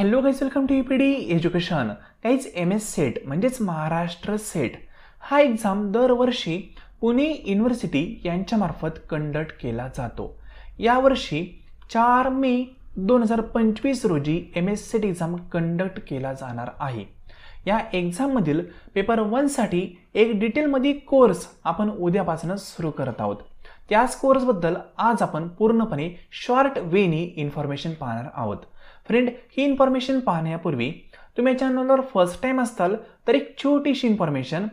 Hello guys, welcome to EPD education. Guys, MS SET म्हणजेच Maharashtra set हा exam दरवर्षी Pune university यांच्यामार्फत कंडक्ट केला जातो. यावर्षी 4 मे 2025 रोजी MS सेट एक्झाम कंडक्ट केला जाणार आहे. या एक्झाममधील पेपर 1 साठी एक डिटेलमध्ये कोर्स आपण उद्यापासून सुरू करत आहोत. त्याच कोर्सबद्दल आज आपण पूर्णपणे शॉर्ट वेनी इन्फॉर्मेशन पाहणार आहोत. फ्रेंड, ही इन्फॉर्मेशन पाहण्यापूर्वी तुम्ही चॅनलवर फर्स्ट टाइम असाल तर एक छोटीशी इन्फॉर्मेशन.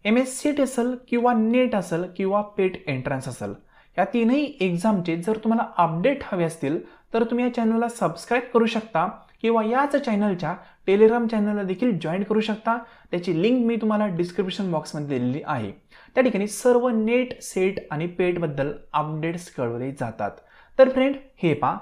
MS सेट असेल किंवा नेट असेल किंवा पेट एंट्रन्स असेल, या तीनही एक्झामचे जर तुम्हाला अपडेट हवे असतील तर तुम्ही या चॅनलला सबस्क्राईब करू शकता किंवा याच चॅनलच्या टेलिग्राम चॅनलला देखील जॉईन करू शकता. त्याची लिंक मी तुम्हाला डिस्क्रिप्शन बॉक्समध्ये दिलेली आहे. त्या ठिकाणी सर्व नेट, सेट आणि पेटबद्दल अपडेट्स कळवले जातात. तर फ्रेंड, हे पहा,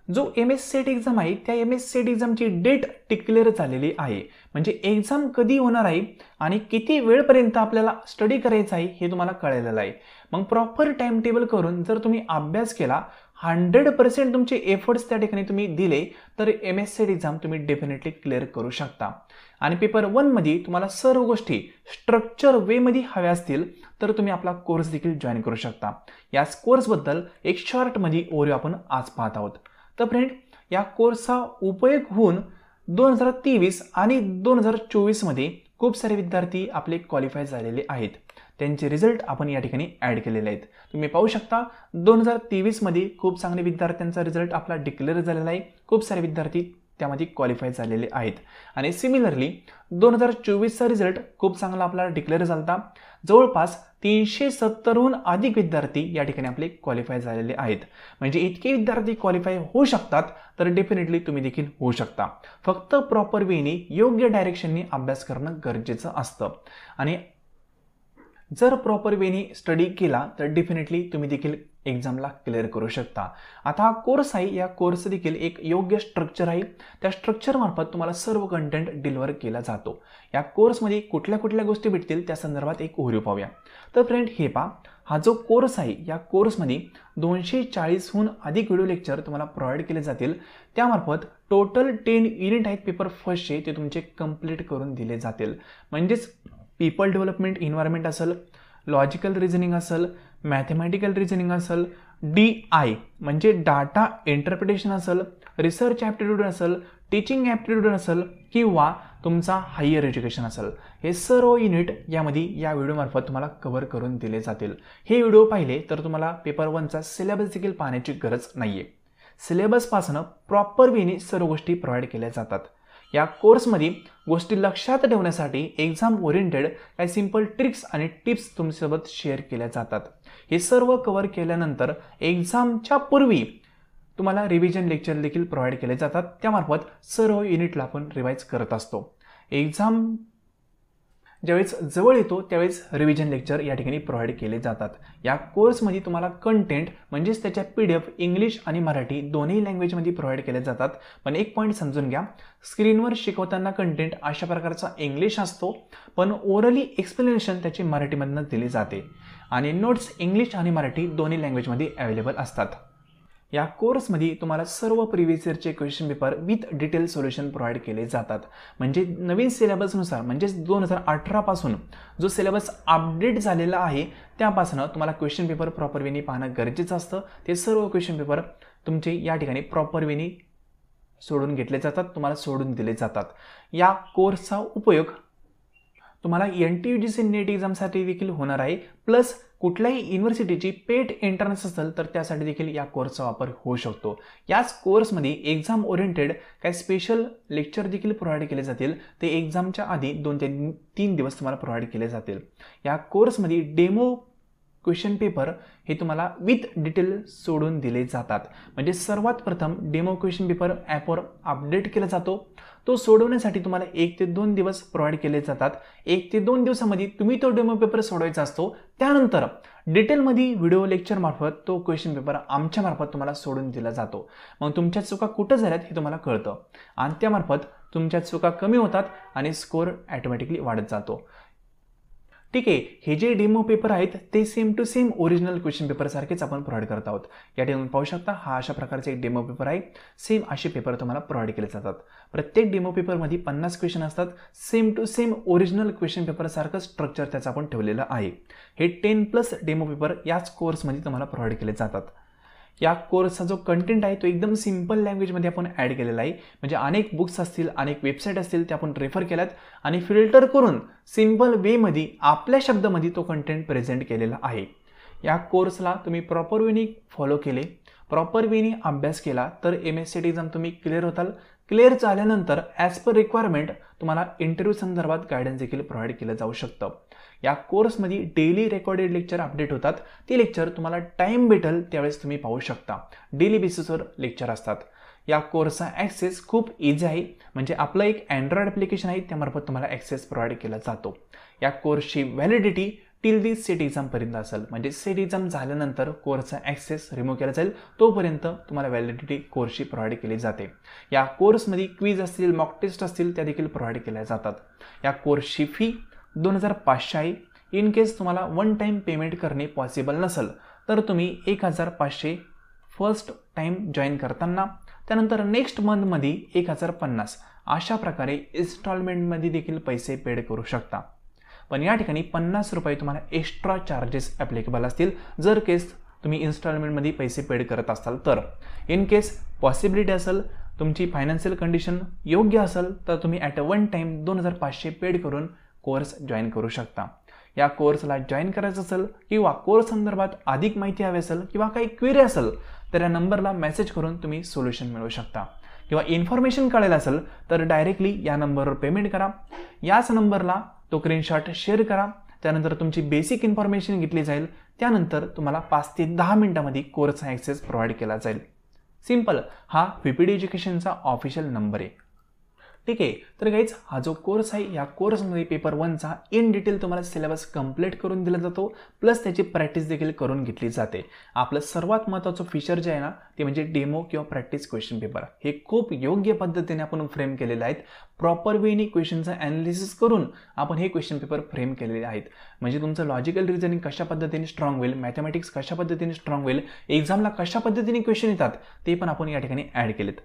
जो MS सेट एक्झाम आहे त्या MS सेट एक्झामची डेट डिक्लेअर झालेली आहे. म्हणजे एक्झाम कधी होणार आहे आणि किती वेळपर्यंत आपल्याला स्टडी करायचा आहे हे तुम्हाला कळलेलं आहे. मग प्रॉपर टाइम टेबल करून जर तुम्ही अभ्यास केला, 100% तुमचे एफर्ट्स त्या ठिकाणी तुम्ही दिले तर MS सेट एक्झाम तुम्ही डेफिनेटली क्लिअर करू शकता. आणि पेपर 1 मध्ये तुम्हाला सर्व गोष्टी स्ट्रक्चर वेमध्ये हव्या असतील तर तुम्ही आपला कोर्स देखील जॉईन करू शकता. याच कोर्सबद्दल एक शॉर्टमध्ये ओव्हरव्ह्यू आपण आज पाहत आहोत. तर फ्रेंड, या कोर्सचा उपयोग होऊन 2023 आणि 2024 मध्ये खूप सारे विद्यार्थी आपले क्वालिफाय झालेले आहेत. त्यांचे रिझल्ट आपण या ठिकाणी ॲड केलेले आहेत. तुम्ही पाहू शकता 2023 मध्ये खूप चांगले विद्यार्थ्यांचा रिझल्ट आपला डिक्लेअर झालेला आहे. खूप सारे विद्यार्थी त्यामध्ये क्वालिफाय झालेले आहेत. आणि सिमिलरली 2024चा रिझल्ट खूप चांगला आपला डिक्लेअर झाला. जवळपास 370हून अधिक विद्यार्थी या ठिकाणी आपले क्वालिफाय झालेले आहेत. म्हणजे इतके विद्यार्थी क्वालिफाय होऊ शकतात तर डेफिनेटली तुम्ही देखील होऊ शकता. फक्त प्रॉपर वेने योग्य डायरेक्शनने अभ्यास करणं गरजेचं असतं. आणि जर प्रॉपर वेने स्टडी केला तर डेफिनेटली तुम्ही देखील एक्झामला क्लिअर करू शकता. आता हा कोर्स आहे, या कोर्स देखील एक योग्य स्ट्रक्चर आहे. त्या स्ट्रक्चर मार्फत तुम्हाला सर्व कंटेंट डिलिव्हर केला जातो. या कोर्समध्ये कुठल्या कुठल्या गोष्टी भेटतील त्या संदर्भात एक ओव्हरव्ह्यू पाहूया. तर फ्रेंड, हे पहा, हा जो कोर्स आहे या कोर्समध्ये 240हून अधिक व्हिडिओ लेक्चर तुम्हाला प्रोव्हाइड केले जातील. त्यामार्फत टोटल 10 युनिट आहेत पेपर फर्स्टचे, ते तुमचे कंप्लीट करून दिले जातील. म्हणजेच पीपल डेव्हलपमेंट एन्व्हायरमेंट असेल, लॉजिकल रिझनिंग असेल, मॅथमॅटिकल रिझनिंग असेल, DI म्हणजे डाटा इंटरप्रिटेशन असेल, रिसर्च ॲप्टिट्यूड असेल, टीचिंग ॲप्टिट्यूड असेल किंवा तुमचा हायर एज्युकेशन असेल, हे सर्व युनिट यामध्ये या व्हिडिओमार्फत तुम्हाला कव्हर करून दिले जातील. हे व्हिडिओ पाहिले तर तुम्हाला पेपर 1चा सिलेबस देखील पाहण्याची गरज नाही आहे. सिलेबसपासून प्रॉपर वेने सर्व गोष्टी प्रोव्हाइड केल्या जातात. या कोर्समध्ये गोष्टी लक्षात ठेवण्यासाठी एक्झाम ओरिएंटेड काही सिंपल ट्रिक्स आणि टिप्स तुमच्यासोबत शेअर केल्या जातात. हे सर्व कव्हर केल्यानंतर एक्झामच्या पूर्वी तुम्हाला रिव्हिजन लेक्चर देखील प्रोव्हाइड केले जातात. त्यामार्फत सर्व युनिटला आपण रिवाइज करत असतो. एक्झाम ज्यावेळेस जवळ येतो त्यावेळेस रिव्हिजन लेक्चर या ठिकाणी प्रोव्हाइड केले जातात. या कोर्समध्ये तुम्हाला कंटेंट म्हणजेच त्याच्या PDF इंग्लिश आणि मराठी दोन्ही लँग्वेजमध्ये प्रोव्हाइड केले जातात. पण एक पॉईंट समजून घ्या, स्क्रीनवर शिकवताना कंटेंट अशा प्रकारचा इंग्लिश असतो, पण ओरली एक्सप्लेनेशन त्याची मराठीमधून दिली जाते. आणि नोट्स इंग्लिश आणि मराठी दोन्ही लँग्वेजमध्ये अवेलेबल असतात. या कोर्समध्ये तुम्हाला सर्व प्रिव्हियस इयरचे question paper with detail solution provide केले जातात. म्हणजे नवीन सिलेबसनुसार म्हणजेच 2018 पासून जो सिलेबस अपडेट झालेला आहे त्यापासून तुम्हाला क्वेश्चन पेपर प्रॉपर वेने पाहणं गरजेचं असतं. ते सर्व क्वेश्चन पेपर तुमचे या ठिकाणी प्रॉपर वेने सोडून घेतले जातात, तुम्हाला सोडून दिले जातात. या कोर्सचा उपयोग तुम्हाला NTUGC नेट एक्झामसाठी देखील होणार आहे. प्लस कुठल्याही युनिव्हर्सिटीची पेट एंट्रन्स असेल तर त्यासाठी देखील या कोर्सचा वापर होऊ शकतो. याच कोर्समध्ये एक्झाम ओरिएंटेड काही स्पेशल लेक्चर देखील प्रोव्हाइड केले जातील. ते एक्झामच्या आधी 2 ते 3 दिवस तुम्हाला प्रोव्हाइड केले जातील. या कोर्समध्ये डेमो क्वेश्चन पेपर हे तुम्हाला विथ डिटेल सोडून दिले जातात. म्हणजे सर्वात प्रथम डेमो क्वेश्चन पेपर ॲपवर अपडेट केला जातो. तो सोडवण्यासाठी तुम्हाला 1 ते 2 दिवस प्रोव्हाइड केले जातात. 1 ते 2 दिवसामध्ये तुम्ही तो डेमो पेपर सोडवायचा असतो. त्यानंतर डिटेलमध्ये व्हिडिओ लेक्चर मार्फत तो क्वेश्चन पेपर आमच्या मार्फत तुम्हाला सोडून दिला जातो. मग तुमच्या चुका कुठं झाल्यात हे तुम्हाला कळतं आणि त्यामार्फत तुमच्या चुका कमी होतात आणि स्कोअर ॲटोमॅटिकली वाढत जातो. ठीक आहे, हे जे डेमो पेपर आहेत ते same to same original question paper सारखेच आपण प्रोव्हाइड करत आहोत. या ठिकाणी पाहू शकता हा अशा प्रकारचे एक डेमो पेपर आहे. सेम असे पेपर तुम्हाला प्रोव्हाइड केले जातात. प्रत्येक डेमो पेपरमध्ये 50 क्वेश्चन असतात. Same to same original question paper सारखं स्ट्रक्चर त्याचं आपण ठेवलेलं आहे. हे 10+ डेमो पेपर याच कोर्समध्ये तुम्हाला प्रोव्हाइड केले जातात. या कोर्सचा जो कंटेंट आहे तो एकदम सिंपल लँग्वेजमध्ये आपण ॲड केलेला आहे. म्हणजे अनेक बुक्स असतील, अनेक वेबसाईट असतील ते आपण रेफर केल्यात आणि फिल्टर करून सिंपल वेमध्ये आपल्या शब्दामध्ये तो कंटेंट प्रेझेंट केलेला आहे. या कोर्सला तुम्ही प्रॉपर वेनी फॉलो केले, प्रॉपर वेनी अभ्यास केला तर MSCT एक्झाम तुम्ही क्लिअर होताल. क्लिअर झाल्यानंतर ॲज पर रिक्वायरमेंट तुम्हाला इंटरव्ह्यू संदर्भात गायडन्स देखील प्रोव्हाइड केलं जाऊ शकतं. या कोर्समध्ये डेली रेकॉर्डेड लेक्चर अपडेट होतात. ती लेक्चर तुम्हाला टाईम भेटेल त्यावेळेस तुम्ही पाहू शकता. डेली बेसिसवर लेक्चर असतात. या कोर्सचा ॲक्सेस खूप इझी आहे. म्हणजे आपलं एक अँड्रॉइड ॲप्लिकेशन आहे त्यामार्फत तुम्हाला ॲक्सेस प्रोव्हाइड केला जातो. या कोर्सची व्हॅलिडिटी टिल दी सेट एक्झामपर्यंत असेल. म्हणजे सेट एक्झाम झाल्यानंतर कोर्सचा ॲक्सेस रिमूव्ह केला जाईल तोपर्यंत तुम्हाला व्हॅलिडिटी कोर्सची प्रोव्हाइड केली जाते. या कोर्समध्ये क्विज असतील, मॉक टेस्ट असतील त्या देखील प्रोव्हाइड केल्या जातात. या कोर्सची फी 2500 आहे. इन केस तुम्हाला वन टाईम पेमेंट करणे पॉसिबल नसेल तर तुम्ही 1500 फर्स्ट टाईम जॉईन करताना, त्यानंतर नेक्स्ट मंथमध्ये 1050 अशा प्रकारे इन्स्टॉलमेंटमध्ये देखील पैसे पेड करू शकता. पण या ठिकाणी 50 रुपये तुम्हाला एक्स्ट्रा चार्जेस ॲप्लिकेबल असतील जर केस तुम्ही इन्स्टॉलमेंटमध्ये पैसे पेड करत असाल तर. इन केस पॉसिबिलिटी असेल, तुमची फायनान्शियल कंडिशन योग्य असेल तर तुम्ही at a one time 2500 paid करून कोर्स जॉईन करू शकता. या कोर्सला जॉईन करायचं असेल किंवा कोर्स संदर्भात अधिक माहिती हवी असेल किंवा काही क्वेरी असेल तर या नंबरला मेसेज करून तुम्ही सोल्युशन मिळवू शकता. किंवा इन्फॉर्मेशन कळेल असेल तर डायरेक्टली या नंबरवर पेमेंट करा. याच नंबरला तो स्क्रीनशॉट शेअर करा. त्यानंतर तुमची बेसिक इन्फॉर्मेशन घेतली जाईल. त्यानंतर तुम्हाला 5 ते 10 मिनिटांमध्ये कोर्सचा ॲक्सेस प्रोव्हाइड केला जाईल. सिंपल, हा VPD एज्युकेशनचा ऑफिशियल नंबर आहे. ठीक आहे, तर गाईज हा जो कोर्स आहे या कोर्समध्ये पेपर 1चा इन डिटेल तुम्हाला सिलेबस कंप्लीट करून दिला जातो. प्लस त्याची प्रॅक्टिस देखील करून घेतली जाते. आपलं सर्वात महत्त्वाचं फीचर जे आहे ना ते म्हणजे डेमो किंवा प्रॅक्टिस क्वेश्चन पेपर. हे खूप योग्य पद्धतीने आपण फ्रेम केलेले आहेत. प्रॉपर वेनी क्वेश्चनचं ॲनालिसिस करून आपण हे क्वेश्चन पेपर फ्रेम केलेले आहेत. म्हणजे तुमचं लॉजिकल रिझनिंग कशा पद्धतीने स्ट्रॉंग होईल, मॅथमॅटिक्स कशा पद्धतीने स्ट्रॉंग होईल, एक्झामला कशा पद्धतीने क्वेश्चन येतात ते पण आपण या ठिकाणी ॲड केलेत.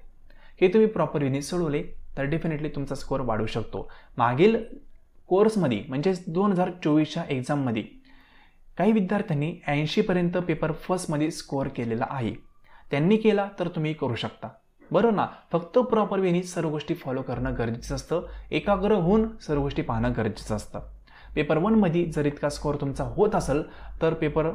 हे तुम्ही प्रॉपर वेनी सोडवले तर डेफिनेटली तुमचा स्कोअर वाढू शकतो. मागील कोर्समध्ये म्हणजे 2024च्या एक्झाममध्ये काही विद्यार्थ्यांनी 80पर्यंत पेपर फर्स्टमध्ये स्कोअर केलेला आहे. त्यांनी केला तर तुम्ही करू शकता. बरोबर ना. फक्त प्रॉपर वेनी सर्व गोष्टी फॉलो करणं गरजेचं असतं. एकाग्र होऊन सर्व गोष्टी पाहणं गरजेचं असतं. पेपर 1मध्ये जर इतका स्कोअर तुमचा होत असेल तर पेपर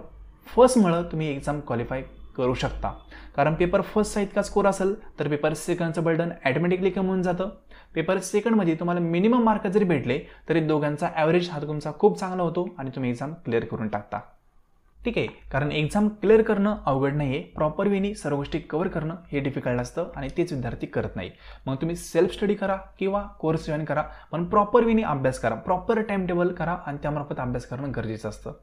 फर्स्टमुळं तुम्ही एक्झाम क्वालिफाय करू शकता. कारण पेपर फर्स्टचा इतका स्कोअर असेल तर पेपर सेकंडचं बर्डन ॲटोमॅटिकली कमी होऊन जातं. पेपर सेकंडमध्ये तुम्हाला मिनिमम मार्क जरी भेटले तरी दोघांचा ॲव्हरेज हा तुमचा खूप चांगला होतो आणि तुम्ही एक्झाम क्लिअर करून टाकता. ठीक आहे, कारण एक्झाम क्लिअर करणं अवघड नाही आहे. प्रॉपर वेनी सर्व गोष्टी कव्हर करणं हे डिफिकल्ट असतं आणि तेच विद्यार्थी करत नाही. मग तुम्ही सेल्फ स्टडी करा किंवा कोर्स जॉईन करा, पण प्रॉपर वेनी अभ्यास करा, प्रॉपर टाईम टेबल करा आणि त्यामार्फत अभ्यास करणं गरजेचं असतं.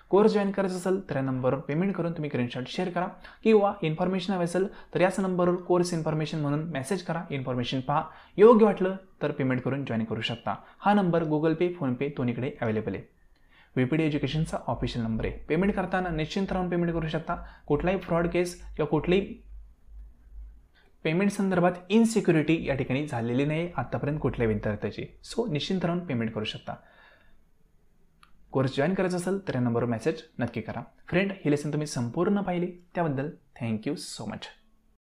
कोर्स जॉईन करायचं असेल तर या नंबरवर पेमेंट करून तुम्ही स्क्रीनशॉट शेअर करा किंवा इन्फॉर्मेशन हवी असेल तर याच नंबरवर कोर्स इन्फॉर्मेशन म्हणून मेसेज करा. इन्फॉर्मेशन पहा, योग्य वाटलं तर पेमेंट करून जॉईन करू शकता. हा नंबर गुगल पे, फोनपे दोन्हीकडे अवेलेबल आहे. VPD एज्युकेशनचा ऑफिशियल नंबर आहे. पेमेंट करताना निश्चिंत राहून पेमेंट करू शकता. कुठलाही फ्रॉड केस किंवा कुठलीही पेमेंट संदर्भात इनसिक्युरिटी या ठिकाणी झालेली नाही आतापर्यंत कुठल्याही विद्यार्थ्याची. सो निश्चिंत राहून पेमेंट करू शकता. कोर्स जॉईन करायचा असेल तर या नंबरवर मेसेज नक्की करा. फ्रेंड, ही लेसन तुम्ही संपूर्ण पाहिली त्याबद्दल थँक्यू सो मच.